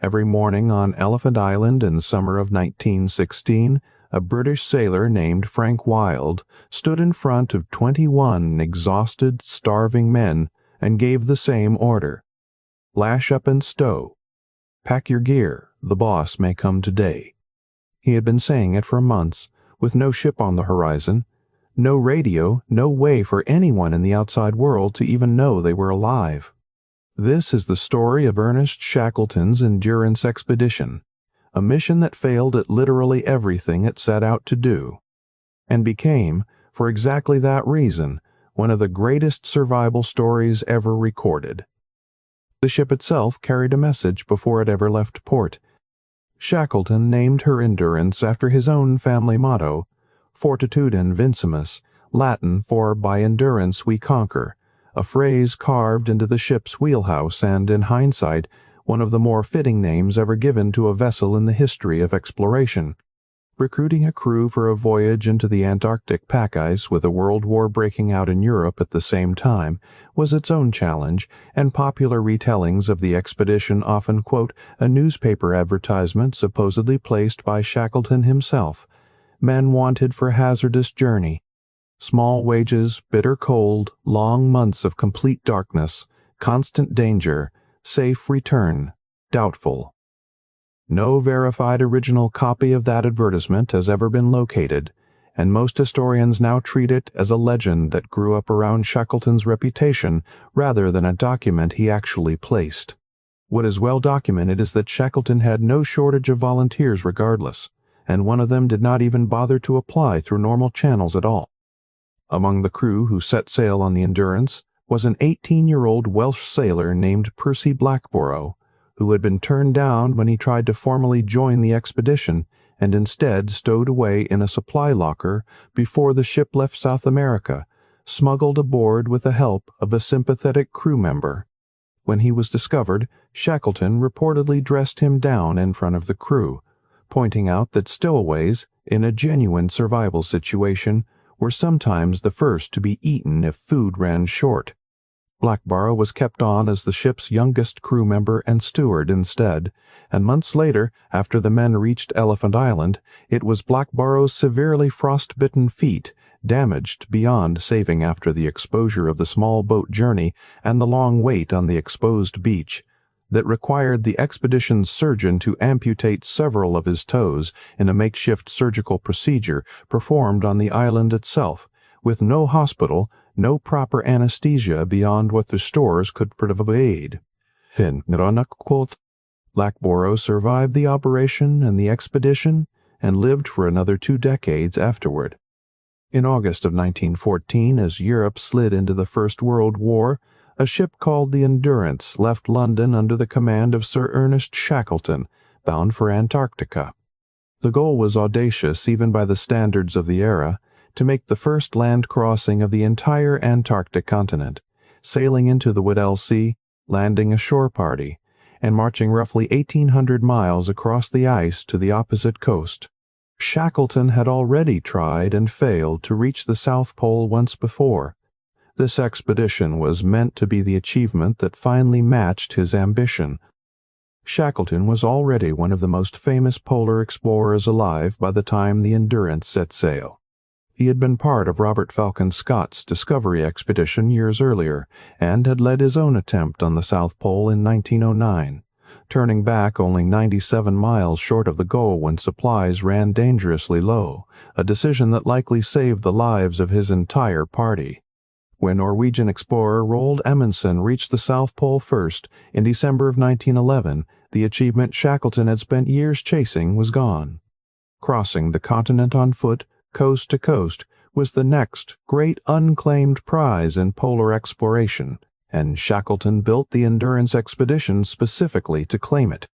Every morning on Elephant Island in summer of 1916, a British sailor named Frank Wild stood in front of 21 exhausted, starving men and gave the same order. Lash up and stow. Pack your gear, the boss may come today. He had been saying it for months, with no ship on the horizon, no radio, no way for anyone in the outside world to even know they were alive. This is the story of Ernest Shackleton's endurance expedition, a mission that failed at literally everything it set out to do, and became, for exactly that reason, one of the greatest survival stories ever recorded. The ship itself carried a message before it ever left port. Shackleton named her Endurance after his own family motto, Fortitude Vincimus, Latin for By endurance we conquer, a phrase carved into the ship's wheelhouse and, in hindsight, one of the more fitting names ever given to a vessel in the history of exploration. Recruiting a crew for a voyage into the Antarctic pack ice with a world war breaking out in Europe at the same time was its own challenge, and popular retellings of the expedition often quote a newspaper advertisement supposedly placed by Shackleton himself. Men wanted for hazardous journey. Small wages, bitter cold, long months of complete darkness, constant danger, safe return, doubtful. No verified original copy of that advertisement has ever been located, and most historians now treat it as a legend that grew up around Shackleton's reputation rather than a document he actually placed. What is well documented is that Shackleton had no shortage of volunteers regardless, and one of them did not even bother to apply through normal channels at all. Among the crew who set sail on the Endurance was an 18-year-old Welsh sailor named Percy Blackborough, who had been turned down when he tried to formally join the expedition and instead stowed away in a supply locker before the ship left South America, smuggled aboard with the help of a sympathetic crew member. When he was discovered, Shackleton reportedly dressed him down in front of the crew, pointing out that stowaways, in a genuine survival situation, were sometimes the first to be eaten if food ran short. Blackborough was kept on as the ship's youngest crew member and steward instead, and months later, after the men reached Elephant Island, it was Blackborough's severely frost-bitten feet, damaged beyond saving after the exposure of the small boat journey and the long wait on the exposed beach, that required the expedition's surgeon to amputate several of his toes in a makeshift surgical procedure performed on the island itself, with no hospital, no proper anesthesia beyond what the stores could provide. Blackborough survived the operation and the expedition and lived for another 2 decades afterward. In August of 1914, as Europe slid into the First World War, a ship called the Endurance left London under the command of Sir Ernest Shackleton, bound for Antarctica. The goal was audacious even by the standards of the era, to make the first land crossing of the entire Antarctic continent, sailing into the Weddell Sea, landing a shore party, and marching roughly 1,800 miles across the ice to the opposite coast. Shackleton had already tried and failed to reach the South Pole once before. This expedition was meant to be the achievement that finally matched his ambition. Shackleton was already one of the most famous polar explorers alive by the time the Endurance set sail. He had been part of Robert Falcon Scott's Discovery expedition years earlier, and had led his own attempt on the South Pole in 1909, turning back only 97 miles short of the goal when supplies ran dangerously low, a decision that likely saved the lives of his entire party. When Norwegian explorer Roald Amundsen reached the South Pole first, in December of 1911, the achievement Shackleton had spent years chasing was gone. Crossing the continent on foot, coast to coast, was the next great unclaimed prize in polar exploration, and Shackleton built the Endurance expedition specifically to claim it.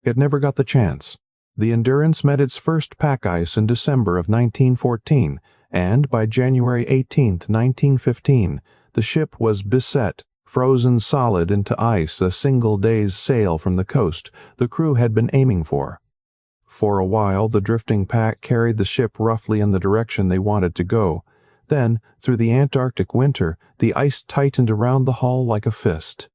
It never got the chance. The Endurance met its first pack ice in December of 1914, and by January 18, 1915, the ship was beset, frozen solid into ice a single day's sail from the coast the crew had been aiming for. For a while, the drifting pack carried the ship roughly in the direction they wanted to go. Then, through the Antarctic winter, the ice tightened around the hull like a fist.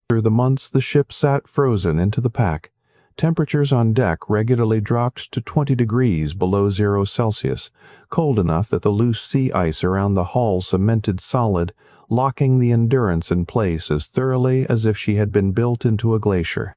Through the months the ship sat frozen into the pack, temperatures on deck regularly dropped to 20 degrees below 0 Celsius, cold enough that the loose sea ice around the hull cemented solid, locking the Endurance in place as thoroughly as if she had been built into a glacier.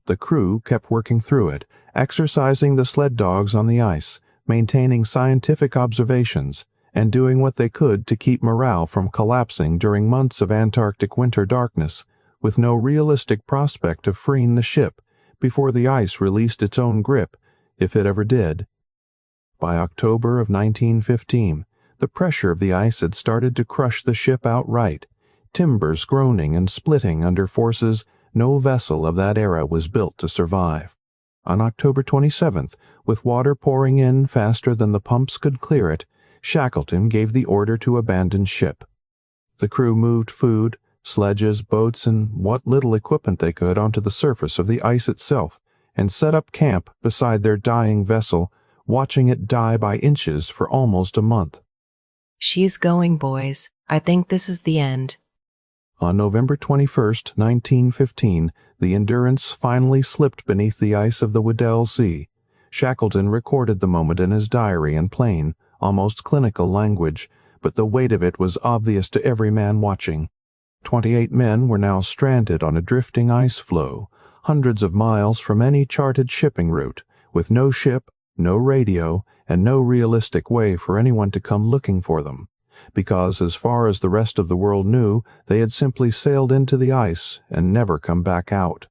The crew kept working through it, exercising the sled dogs on the ice, maintaining scientific observations, and doing what they could to keep morale from collapsing during months of Antarctic winter darkness, with no realistic prospect of freeing the ship before the ice released its own grip, if it ever did. By October of 1915, the pressure of the ice had started to crush the ship outright, timbers groaning and splitting under forces no vessel of that era was built to survive. On October 27th, with water pouring in faster than the pumps could clear it, Shackleton gave the order to abandon ship. The crew moved food, sledges, boats, and what little equipment they could onto the surface of the ice itself, and set up camp beside their dying vessel, watching it die by inches for almost a month. "She's going, boys. I think this is the end." On November 21st, 1915, the Endurance finally slipped beneath the ice of the Weddell Sea. Shackleton recorded the moment in his diary in plain, almost clinical language, but the weight of it was obvious to every man watching. 28 men were now stranded on a drifting ice floe, hundreds of miles from any charted shipping route, with no ship, no radio, and no realistic way for anyone to come looking for them, because as far as the rest of the world knew, they had simply sailed into the ice and never come back out.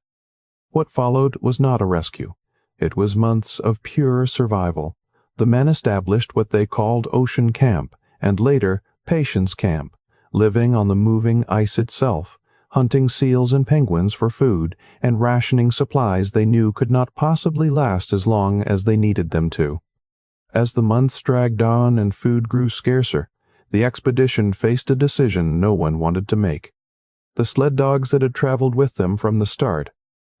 What followed was not a rescue. It was months of pure survival. The men established what they called Ocean Camp, and later Patience Camp, living on the moving ice itself, hunting seals and penguins for food, and rationing supplies they knew could not possibly last as long as they needed them to. As the months dragged on and food grew scarcer, the expedition faced a decision no one wanted to make. The sled dogs that had traveled with them from the start,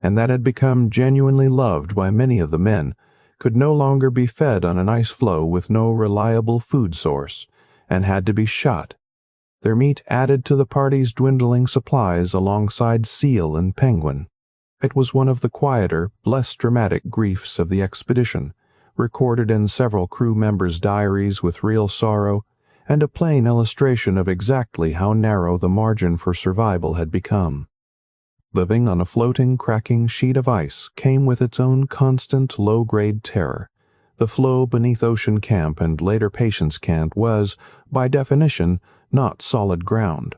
and that had become genuinely loved by many of the men, could no longer be fed on an ice floe with no reliable food source, and had to be shot. Their meat added to the party's dwindling supplies alongside seal and penguin. It was one of the quieter, less dramatic griefs of the expedition, recorded in several crew members' diaries with real sorrow, and a plain illustration of exactly how narrow the margin for survival had become. Living on a floating, cracking sheet of ice came with its own constant, low-grade terror. The floe beneath Ocean Camp and later Patience Camp was, by definition, not solid ground.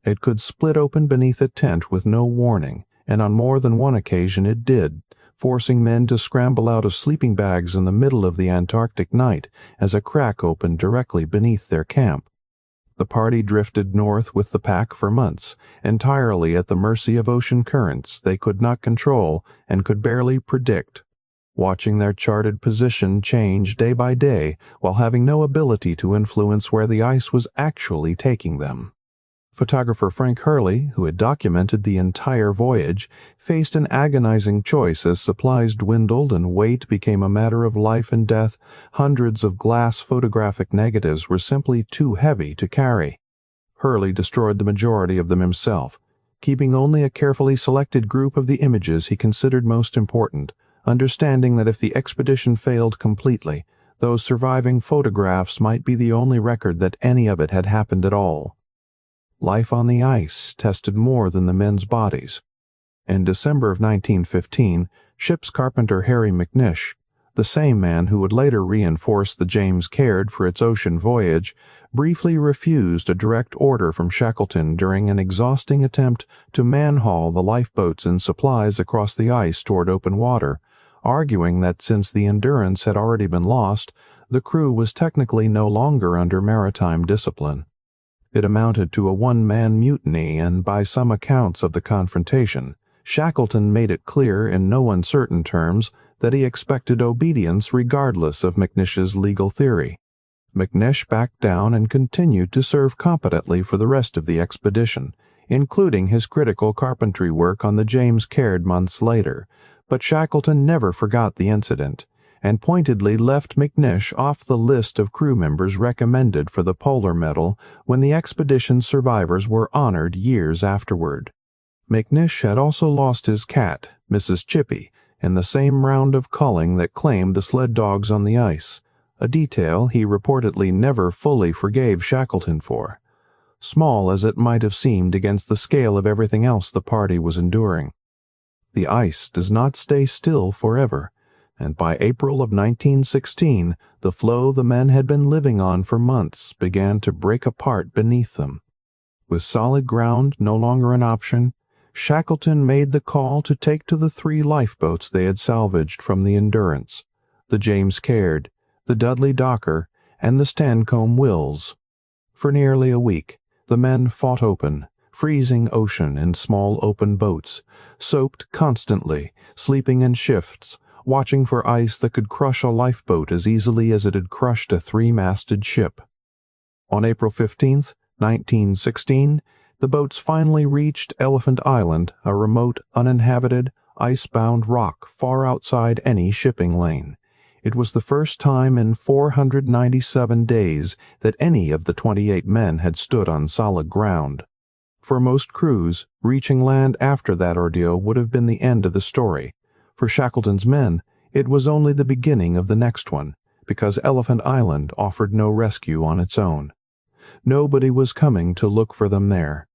It could split open beneath a tent with no warning, and on more than one occasion it did, forcing men to scramble out of sleeping bags in the middle of the Antarctic night as a crack opened directly beneath their camp. The party drifted north with the pack for months, entirely at the mercy of ocean currents they could not control and could barely predict, watching their charted position change day by day while having no ability to influence where the ice was actually taking them. Photographer Frank Hurley, who had documented the entire voyage, faced an agonizing choice as supplies dwindled and weight became a matter of life and death. Hundreds of glass photographic negatives were simply too heavy to carry. Hurley destroyed the majority of them himself, keeping only a carefully selected group of the images he considered most important, understanding that if the expedition failed completely, those surviving photographs might be the only record that any of it had happened at all. Life on the ice tested more than the men's bodies. In December of 1915, ship's carpenter Harry McNish, the same man who would later reinforce the James Caird for its ocean voyage, briefly refused a direct order from Shackleton during an exhausting attempt to man-haul the lifeboats and supplies across the ice toward open water, arguing that since the Endurance had already been lost, the crew was technically no longer under maritime discipline. It amounted to a one-man mutiny, and by some accounts of the confrontation, Shackleton made it clear in no uncertain terms that he expected obedience regardless of McNish's legal theory. McNish backed down and continued to serve competently for the rest of the expedition, including his critical carpentry work on the James Caird months later, but Shackleton never forgot the incident, and pointedly left McNish off the list of crew members recommended for the Polar Medal when the expedition's survivors were honored years afterward. McNish had also lost his cat, Mrs. Chippy, in the same round of culling that claimed the sled dogs on the ice, a detail he reportedly never fully forgave Shackleton for, small as it might have seemed against the scale of everything else the party was enduring. The ice does not stay still forever, and by April of 1916, the floe the men had been living on for months began to break apart beneath them. With solid ground no longer an option, Shackleton made the call to take to the 3 lifeboats they had salvaged from the Endurance, the James Caird, the Dudley Docker, and the Stancomb Wills. For nearly a week, the men fought open, freezing ocean in small open boats, soaked constantly, sleeping in shifts, watching for ice that could crush a lifeboat as easily as it had crushed a 3-masted ship. On April 15, 1916, the boats finally reached Elephant Island, a remote, uninhabited, ice-bound rock far outside any shipping lane. It was the first time in 497 days that any of the 28 men had stood on solid ground. For most crews, reaching land after that ordeal would have been the end of the story. For Shackleton's men, it was only the beginning of the next one, because Elephant Island offered no rescue on its own. Nobody was coming to look for them there.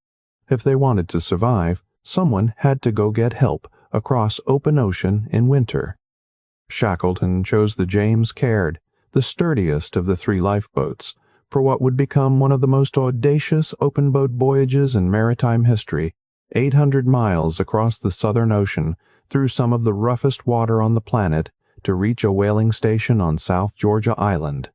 If they wanted to survive, someone had to go get help across open ocean in winter. Shackleton chose the James Caird, the sturdiest of the 3 lifeboats, for what would become one of the most audacious open-boat voyages in maritime history, 800 miles across the Southern Ocean, through some of the roughest water on the planet, to reach a whaling station on South Georgia Island.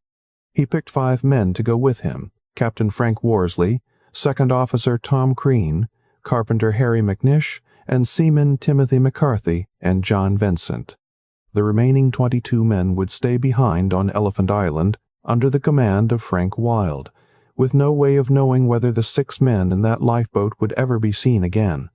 He picked 5 men to go with him: Captain Frank Worsley, Second Officer Tom Crean, Carpenter Harry McNish, and Seaman Timothy McCarthy and John Vincent. The remaining 22 men would stay behind on Elephant Island under the command of Frank Wild, with no way of knowing whether the 6 men in that lifeboat would ever be seen again.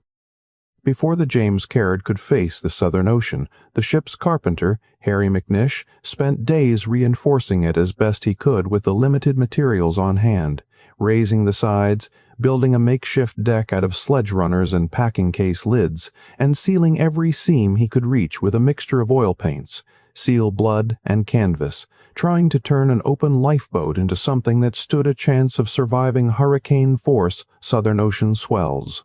Before the James Caird could face the Southern Ocean, the ship's carpenter, Harry McNish, spent days reinforcing it as best he could with the limited materials on hand, raising the sides, building a makeshift deck out of sledge runners and packing case lids, and sealing every seam he could reach with a mixture of oil paints, seal blood, and canvas, trying to turn an open lifeboat into something that stood a chance of surviving hurricane-force Southern Ocean swells.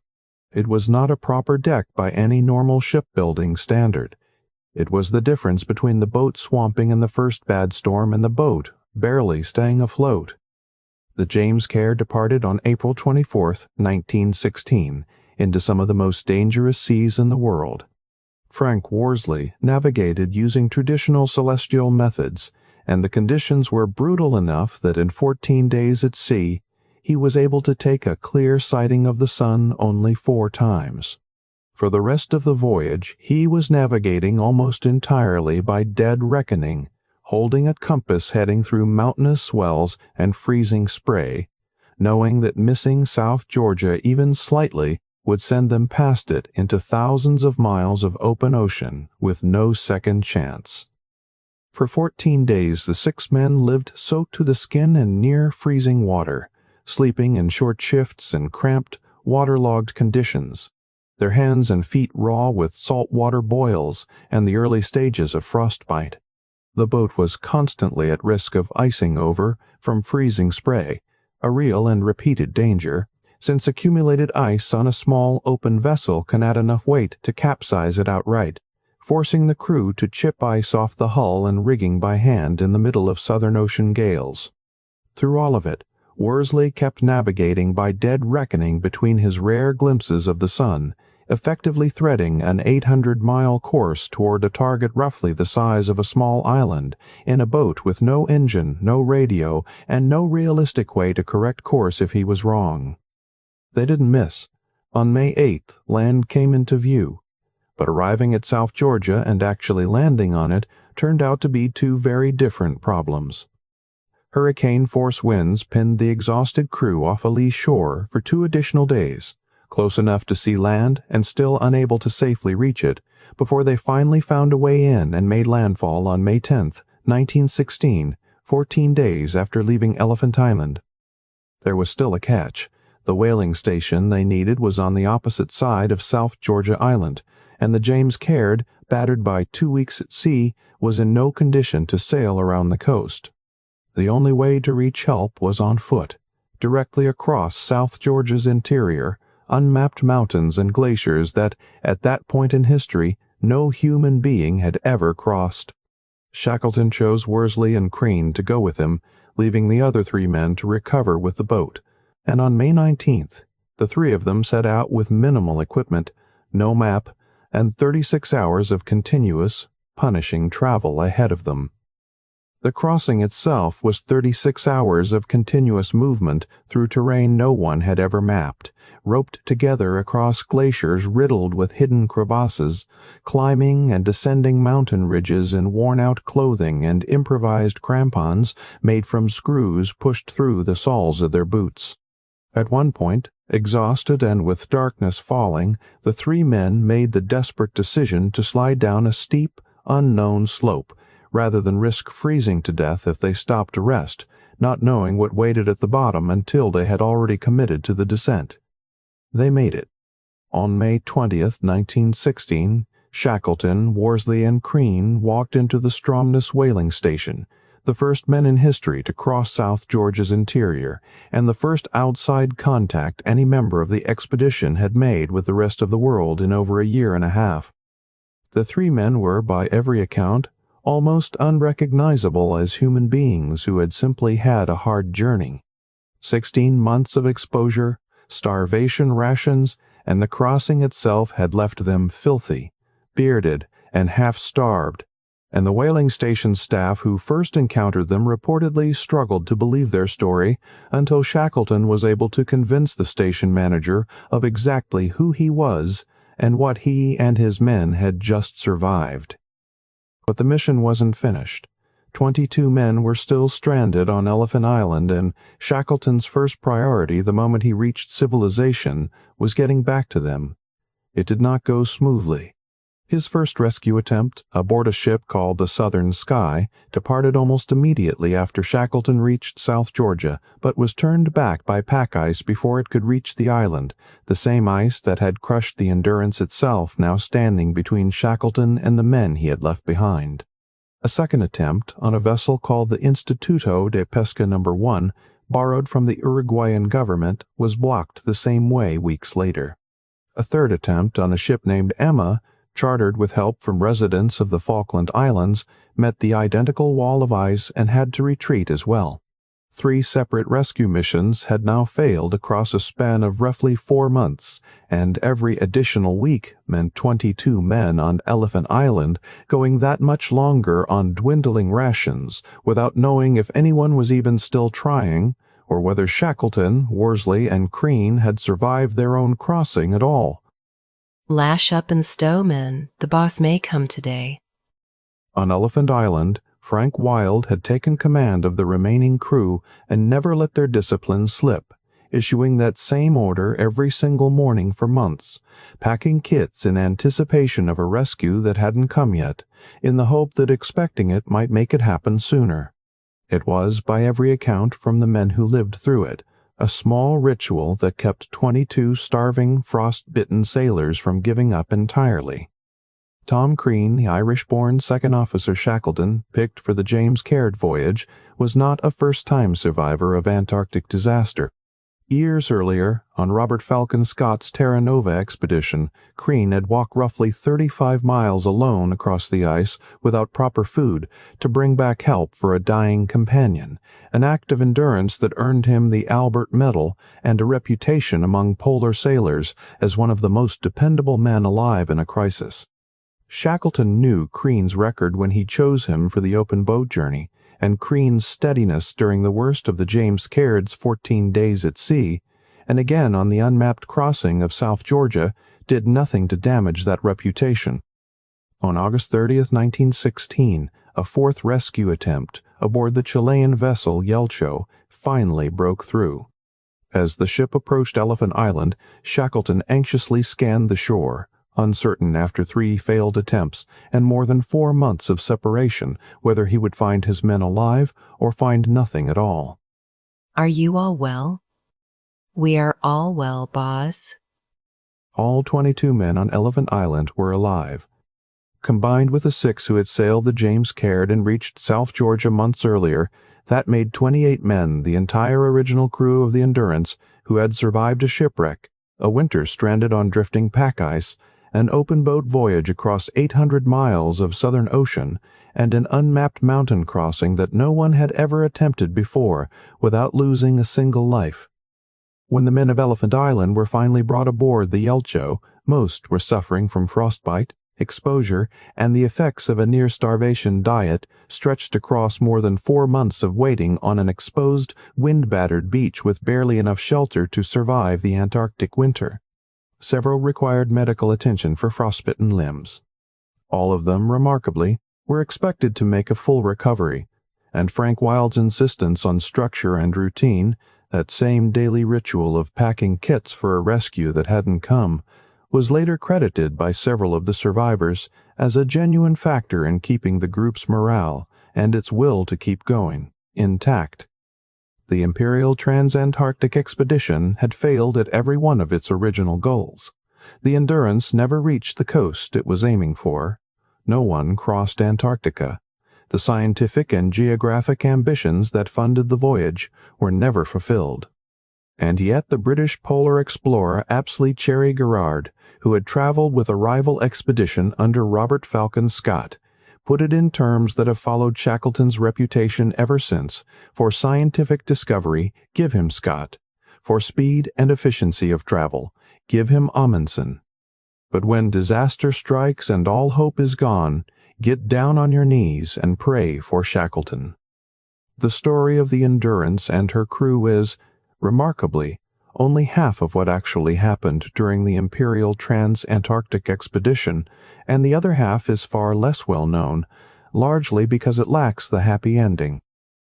It was not a proper deck by any normal shipbuilding standard. It was the difference between the boat swamping in the first bad storm and the boat barely staying afloat. The James Caird departed on April 24, 1916, into some of the most dangerous seas in the world. Frank Worsley navigated using traditional celestial methods, and the conditions were brutal enough that in 14 days at sea, he was able to take a clear sighting of the sun only 4 times. For the rest of the voyage, he was navigating almost entirely by dead reckoning, holding a compass heading through mountainous swells and freezing spray, knowing that missing South Georgia even slightly would send them past it into thousands of miles of open ocean with no second chance. For 14 days the 6 men lived soaked to the skin in near freezing water, sleeping in short shifts in cramped, waterlogged conditions, their hands and feet raw with saltwater boils and the early stages of frostbite. The boat was constantly at risk of icing over from freezing spray, a real and repeated danger, since accumulated ice on a small open vessel can add enough weight to capsize it outright, forcing the crew to chip ice off the hull and rigging by hand in the middle of Southern Ocean gales. Through all of it, Worsley kept navigating by dead reckoning between his rare glimpses of the sun, effectively threading an 800-mile course toward a target roughly the size of a small island, in a boat with no engine, no radio, and no realistic way to correct course if he was wrong. They didn't miss. On May 8th, land came into view, but arriving at South Georgia and actually landing on it turned out to be 2 very different problems. Hurricane-force winds pinned the exhausted crew off a lee shore for 2 additional days, close enough to see land and still unable to safely reach it, before they finally found a way in and made landfall on May 10, 1916, 14 days after leaving Elephant Island. There was still a catch. The whaling station they needed was on the opposite side of South Georgia Island, and the James Caird battered by 2 weeks at sea, was in no condition to sail around the coast. The only way to reach help was on foot, directly across South Georgia's interior, unmapped mountains and glaciers that, at that point in history, no human being had ever crossed. Shackleton chose Worsley and Crean to go with him, leaving the other 3 men to recover with the boat, and on May 19th, the 3 of them set out with minimal equipment, no map, and 36 hours of continuous, punishing travel ahead of them. The crossing itself was 36 hours of continuous movement through terrain no one had ever mapped, roped together across glaciers riddled with hidden crevasses, climbing and descending mountain ridges in worn-out clothing and improvised crampons made from screws pushed through the soles of their boots. At one point, exhausted and with darkness falling, the 3 men made the desperate decision to slide down a steep, unknown slope, rather than risk freezing to death if they stopped to rest, not knowing what waited at the bottom until they had already committed to the descent. They made it. On May 20th, 1916, Shackleton, Worsley, and Crean walked into the Stromness whaling station, the first men in history to cross South Georgia's interior, and the first outside contact any member of the expedition had made with the rest of the world in over a year and a half. The 3 men were, by every account, almost unrecognizable as human beings who had simply had a hard journey. 16 months of exposure, starvation rations, and the crossing itself had left them filthy, bearded, and half-starved, and the whaling station staff who first encountered them reportedly struggled to believe their story until Shackleton was able to convince the station manager of exactly who he was and what he and his men had just survived. But the mission wasn't finished. 22 men were still stranded on Elephant Island, and Shackleton's first priority the moment he reached civilization was getting back to them. It did not go smoothly. His first rescue attempt, aboard a ship called the Southern Sky, departed almost immediately after Shackleton reached South Georgia, but was turned back by pack ice before it could reach the island, the same ice that had crushed the Endurance itself now standing between Shackleton and the men he had left behind. A second attempt, on a vessel called the Instituto de Pesca No. 1, borrowed from the Uruguayan government, was blocked the same way weeks later. A third attempt, on a ship named Emma, chartered with help from residents of the Falkland Islands, met the identical wall of ice and had to retreat as well. 3 separate rescue missions had now failed across a span of roughly 4 months, and every additional week meant 22 men on Elephant Island going that much longer on dwindling rations without knowing if anyone was even still trying, or whether Shackleton, Worsley, and Crean had survived their own crossing at all. Lash up and stow, men. The boss may come today. On Elephant Island, Frank Wild had taken command of the remaining crew and never let their discipline slip, issuing that same order every single morning for months, packing kits in anticipation of a rescue that hadn't come yet, in the hope that expecting it might make it happen sooner. It was, by every account from the men who lived through it, a small ritual that kept 22 starving, frost-bitten sailors from giving up entirely. Tom Crean, the Irish-born second officer Shackleton, picked for the James Caird voyage, was not a first-time survivor of Antarctic disaster. Years earlier, on Robert Falcon Scott's Terra Nova expedition, Crean had walked roughly 35 miles alone across the ice without proper food to bring back help for a dying companion, an act of endurance that earned him the Albert Medal and a reputation among polar sailors as one of the most dependable men alive in a crisis. Shackleton knew Crean's record when he chose him for the open boat journey, and Crean's steadiness during the worst of the James Caird's 14 days at sea, and again on the unmapped crossing of South Georgia, did nothing to damage that reputation. On August 30th, 1916, a 4th rescue attempt aboard the Chilean vessel Yelcho finally broke through. As the ship approached Elephant Island, Shackleton anxiously scanned the shore, uncertain after 3 failed attempts and more than 4 months of separation whether he would find his men alive or find nothing at all. Are you all well? We are all well, boss. All 22 men on Elephant Island were alive. Combined with the 6 who had sailed the James Caird and reached South Georgia months earlier, that made 28 men, the entire original crew of the Endurance, who had survived a shipwreck, a winter stranded on drifting pack ice, an open-boat voyage across 800 miles of Southern Ocean, and an unmapped mountain crossing that no one had ever attempted before without losing a single life. When the men of Elephant Island were finally brought aboard the Yelcho, most were suffering from frostbite, exposure, and the effects of a near-starvation diet stretched across more than 4 months of waiting on an exposed, wind-battered beach with barely enough shelter to survive the Antarctic winter. Several required medical attention for frostbitten limbs. All of them, remarkably, were expected to make a full recovery, and Frank Wild's insistence on structure and routine, that same daily ritual of packing kits for a rescue that hadn't come, was later credited by several of the survivors as a genuine factor in keeping the group's morale and its will to keep going intact. The Imperial Transantarctic Expedition had failed at every one of its original goals. The Endurance never reached the coast it was aiming for. No one crossed Antarctica. The scientific and geographic ambitions that funded the voyage were never fulfilled. And yet the British polar explorer Apsley Cherry Garrard, who had traveled with a rival expedition under Robert Falcon Scott, put it in terms that have followed Shackleton's reputation ever since: for scientific discovery, give him Scott; for speed and efficiency of travel, give him Amundsen. But when disaster strikes and all hope is gone, get down on your knees and pray for Shackleton. The story of the Endurance and her crew is, remarkably, only half of what actually happened during the Imperial Transantarctic Expedition, and the other half is far less well known, largely because it lacks the happy ending.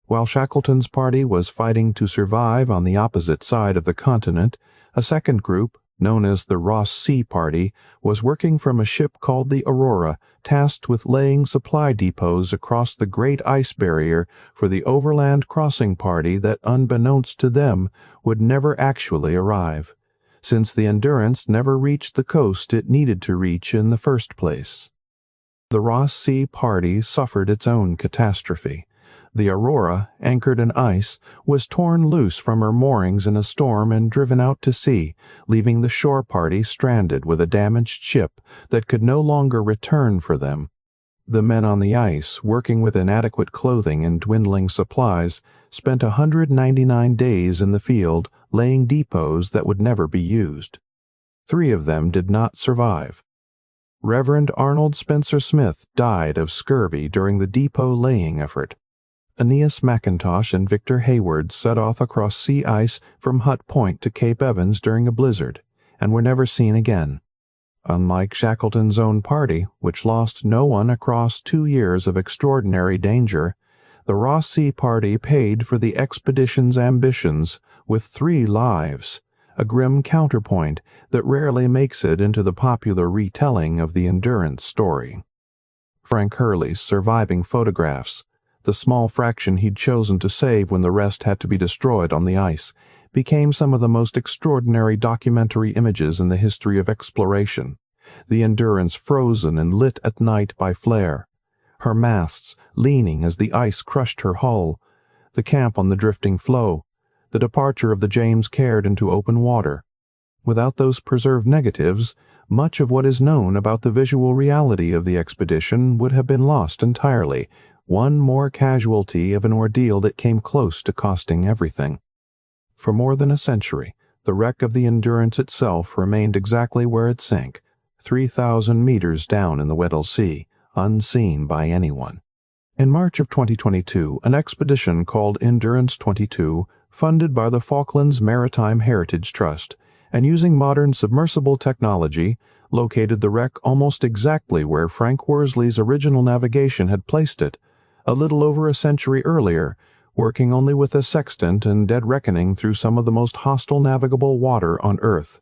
While Shackleton's party was fighting to survive on the opposite side of the continent, a second group, known as the Ross Sea Party, was working from a ship called the Aurora, tasked with laying supply depots across the Great Ice Barrier for the overland crossing party that, unbeknownst to them, would never actually arrive, since the Endurance never reached the coast it needed to reach in the first place. The Ross Sea Party suffered its own catastrophe. The Aurora, anchored in ice, was torn loose from her moorings in a storm and driven out to sea, leaving the shore party stranded with a damaged ship that could no longer return for them. The men on the ice, working with inadequate clothing and dwindling supplies, spent 199 days in the field laying depots that would never be used. 3 of them did not survive. Reverend Arnold Spencer Smith died of scurvy during the depot laying effort. Aeneas McIntosh and Victor Hayward set off across sea ice from Hut Point to Cape Evans during a blizzard, and were never seen again. Unlike Shackleton's own party, which lost no one across 2 years of extraordinary danger, the Ross Sea Party paid for the expedition's ambitions with 3 lives, a grim counterpoint that rarely makes it into the popular retelling of the Endurance story. Frank Hurley's surviving photographs, the small fraction he'd chosen to save when the rest had to be destroyed on the ice, became some of the most extraordinary documentary images in the history of exploration. The Endurance frozen and lit at night by flare, her masts leaning as the ice crushed her hull, the camp on the drifting floe, the departure of the James Caird into open water. Without those preserved negatives, much of what is known about the visual reality of the expedition would have been lost entirely, one more casualty of an ordeal that came close to costing everything. For more than a century, the wreck of the Endurance itself remained exactly where it sank, 3,000 meters down in the Weddell Sea, unseen by anyone. In March of 2022, an expedition called Endurance 22, funded by the Falklands Maritime Heritage Trust, and using modern submersible technology, located the wreck almost exactly where Frank Worsley's original navigation had placed it, a little over a century earlier, working only with a sextant and dead reckoning through some of the most hostile navigable water on Earth.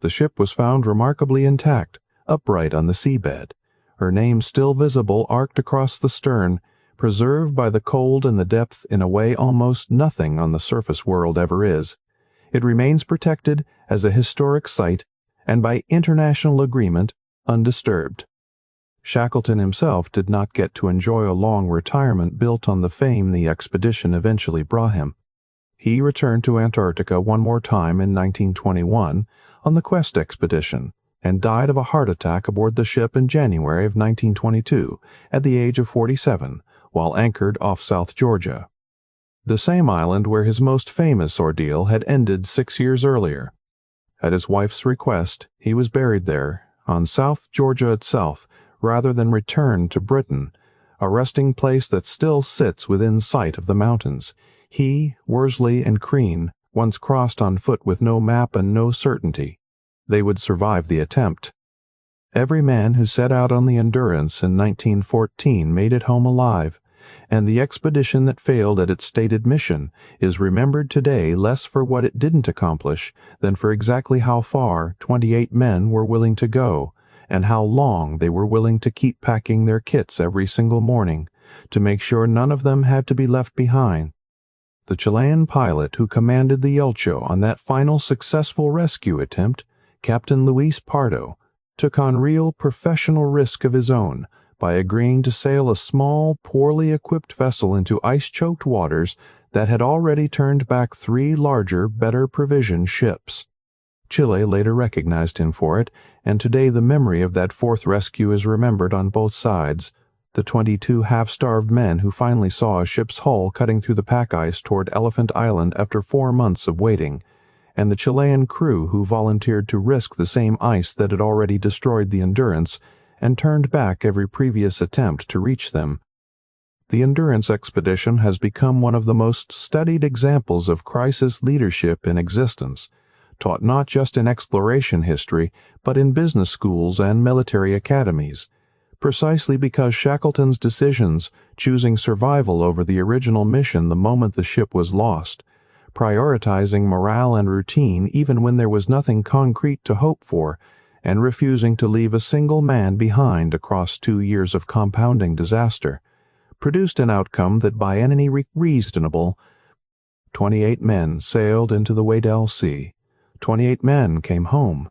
The ship was found remarkably intact, upright on the seabed, her name still visible arced across the stern, preserved by the cold and the depth in a way almost nothing on the surface world ever is. It remains protected as a historic site and by international agreement undisturbed. Shackleton himself did not get to enjoy a long retirement built on the fame the expedition eventually brought him. He returned to Antarctica one more time in 1921 on the Quest expedition and died of a heart attack aboard the ship in January of 1922 at the age of 47 while anchored off South Georgia, the same island where his most famous ordeal had ended 6 years earlier. At his wife's request, he was buried there, on South Georgia itself, rather than return to Britain, a resting place that still sits within sight of the mountains. He, Worsley, and Crean once crossed on foot with no map and no certainty they would survive the attempt. Every man who set out on the Endurance in 1914 made it home alive, and the expedition that failed at its stated mission is remembered today less for what it didn't accomplish than for exactly how far 28 men were willing to go, and how long they were willing to keep packing their kits every single morning to make sure none of them had to be left behind. The Chilean pilot who commanded the Elcho on that final successful rescue attempt, Captain Luis Pardo, took on real professional risk of his own by agreeing to sail a small, poorly equipped vessel into ice-choked waters that had already turned back 3 larger, better provisioned ships. Chile later recognized him for it, and today the memory of that fourth rescue is remembered on both sides. The 22 half-starved men who finally saw a ship's hull cutting through the pack ice toward Elephant Island after 4 months of waiting, and the Chilean crew who volunteered to risk the same ice that had already destroyed the Endurance and turned back every previous attempt to reach them. The Endurance expedition has become one of the most studied examples of crisis leadership in existence, taught not just in exploration history, but in business schools and military academies, precisely because Shackleton's decisions, choosing survival over the original mission the moment the ship was lost, prioritizing morale and routine even when there was nothing concrete to hope for, and refusing to leave a single man behind across 2 years of compounding disaster, produced an outcome that by any reasonable 28 men sailed into the Weddell Sea. 28 men came home.